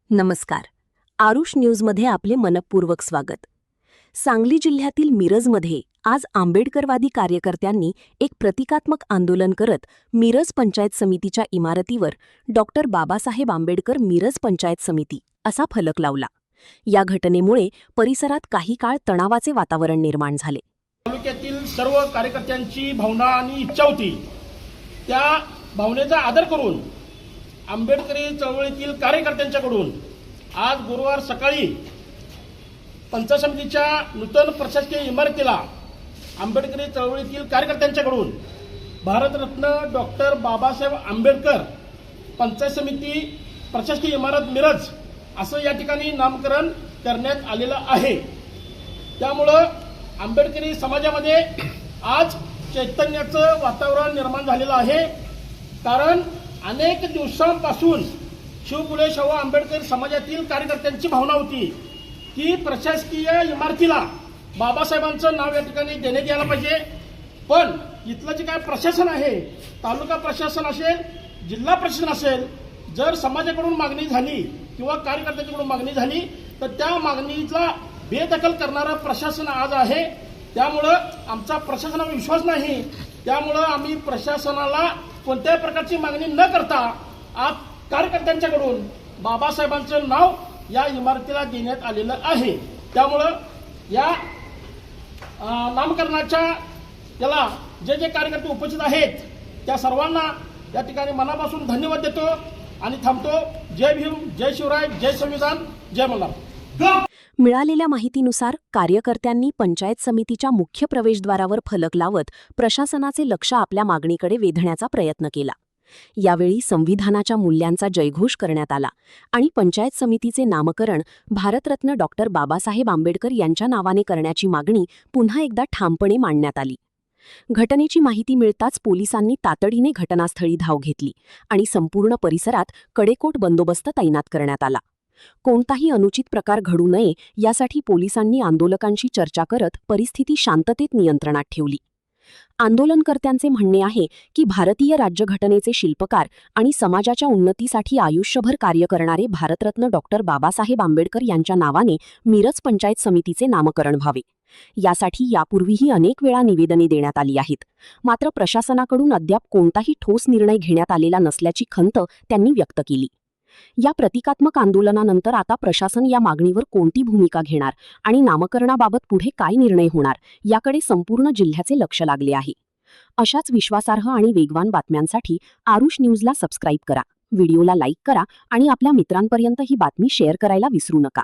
नमस्कार. आरुष न्यूजमध्ये आपले मनपूर्वक स्वागत. सांगली जिल्ह्यातील मिरजमध्ये आज आंबेडकरवादी कार्यकर्त्यांनी एक प्रतिकात्मक आंदोलन करत मिरज पंचायत समितीच्या इमारतीवर डॉक्टर बाबासाहेब आंबेडकर मिरज पंचायत समिती असा फलक लावला. या घटनेमुळे परिसरात काही काळ तणावाचे वातावरण निर्माण झाले. तालुक्यातील सर्व कार्यकर्त्यांची भावना आणि इच्छा होती, त्या भावनेचा आदर करून आंबेडकरी चळवळीतील कार्यकर्त्यांच्याकडून आज गुरुवार सकाळी पंचायत समितीच्या नूतन प्रशासकीय इमारतीला आंबेडकरी चळवळीतील कार्यकर्त्यांच्याकडून भारतरत्न डॉक्टर बाबासाहेब आंबेडकर पंचायत समिती प्रशासकीय इमारत मिरज असं या ठिकाणी नामकरण करण्यात आलेलं आहे. त्यामुळं आंबेडकरी समाजामध्ये आज चैतन्याचं वातावरण निर्माण झालेलं आहे. कारण अनेक दिवसांपासून शिवफुले शाहू आंबेडकर समाजातील कार्यकर्त्यांची भावना होती की प्रशासकीय इमारतीला बाबासाहेबांचं नाव या ठिकाणी देण्यात यायला पाहिजे. पण इथलं जे काय प्रशासन आहे, तालुका प्रशासन असेल, जिल्हा प्रशासन असेल, जर समाजाकडून मागणी झाली किंवा कार्यकर्त्यांच्याकडून मागणी झाली तर त्या मागणीचा बेदखल करणारं प्रशासन आज आहे. त्यामुळं आमचा प्रशासनावर विश्वास नाही. त्यामुळं आम्ही प्रशासनाला कोणत्याही प्रकारची मागणी न करता आज कार्यकर्त्यांच्याकडून बाबासाहेबांचं नाव या इमारतीला देण्यात आलेलं आहे. त्यामुळं या नामकरणाच्या याला जे जे कार्यकर्ते उपस्थित आहेत त्या सर्वांना या ठिकाणी मनापासून धन्यवाद देतो आणि थांबतो. जय भीम, जय शिवराय, जय संविधान, जय मल्हार. मिळालेल्या माहितीनुसार कार्यकर्त्यांनी पंचायत समितीच्या मुख्य प्रवेशद्वारावर फलक लावत प्रशासनाचे लक्ष आपल्या मागणीकडे वेधण्याचा प्रयत्न केला. यावेळी संविधानाच्या मूल्यांचा जयघोष करण्यात आला आणि पंचायत समितीचे नामकरण भारतरत्न डॉक्टर बाबासाहेब आंबेडकर यांच्या नावाने करण्याची मागणी पुन्हा एकदा ठामपणे मांडण्यात आली. घटनेची माहिती मिळताच पोलिसांनी तातडीने घटनास्थळी धाव घेतली आणि संपूर्ण परिसरात कडेकोट बंदोबस्त तैनात करण्यात आला. कोणताही अनुचित प्रकार घडू नये यासाठी पोलिसांनी आंदोलकांशी चर्चा करत परिस्थिती शांततेत नियंत्रणात ठेवली. आंदोलनकर्त्यांचे म्हणणे आहे की भारतीय राज्यघटनेचे शिल्पकार आणि समाजाच्या उन्नतीसाठी आयुष्यभर कार्य करणारे भारतरत्न डॉक्टर बाबासाहेब आंबेडकर यांच्या नावाने मिरज पंचायत समितीचे नामकरण व्हावे. यासाठी यापूर्वीही अनेक वेळा निवेदने देण्यात आली आहेत. मात्र प्रशासनाकडून अद्याप कोणताही ठोस निर्णय घेण्यात आलेला नसल्याची खंत त्यांनी व्यक्त केली. या प्रतिकात्मक आंदोलनानंतर आता प्रशासन या मागणीवर कोणती भूमिका घेणार आणि नामकरणाबाबत पुढे काय निर्णय होणार याकडे संपूर्ण जिल्ह्याचे लक्ष लागले आहे. अशाच विश्वासार्ह आणि वेगवान बातम्यांसाठी आरुष न्यूजला सबस्क्राईब करा, व्हिडिओला लाईक करा आणि आपल्या मित्रांपर्यंत ही बातमी शेअर करायला विसरू नका.